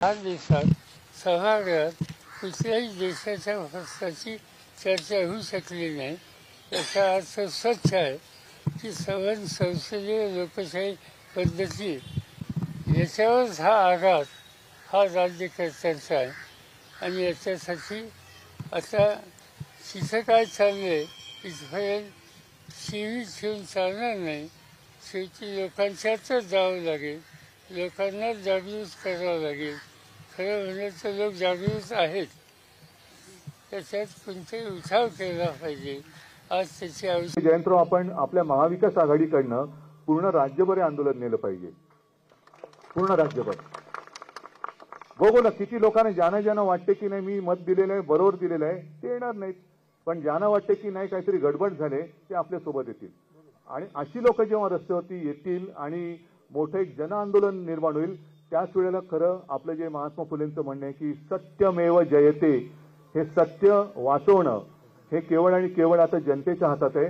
4 दिवसात सभागृहात कुठल्याही देशाच्या प्रश्नाची चर्चा होऊ शकली नाही. याचा अर्थ स्वच्छ आहे की संसदीय लोकशाही पद्धती याच्यावरच हा आघात हा राज्यकर्त्यांचा आहे. आणि याच्यासाठी आता तिथं काय चाललंय इथपर्यंत शिवी ठेवून चालणार नाही. शेवटी लोकांच्यातच जावं लागेल, लोकांना जागृत करावं लागेल. खरं म्हणजे तर लोक जागृत आहेत, त्याच्यात कोणताही उठाव केला पाहिजे. आज त्याची आवश्यकता. जयंतराव, आपण आपल्या महाविकास आघाडीकडनं पूर्ण राज्यभर आंदोलन नेलं पाहिजे. पूर्ण राज्यभर बघू ना किती लोकांना ज्यांना वाटते की नाही मी मत दिलेलं आहे, बरोबर दिलेलं आहे, ते येणार नाहीत. पण ज्यांना वाटते की नाही काहीतरी गडबड झाले ते आपल्या सोबत येतील. आणि अशी लोक जेव्हा रस्त्यावरती येतील आणि मोठं एक जन आंदोलन निर्माण होईल, त्याच वेळेला खरं आपलं जे महात्मा फुलेंचं म्हणणं आहे की सत्यमेव जयते, हे सत्य वाचवणं हे केवळ आणि केवळ आता जनतेच्या हातात आहे.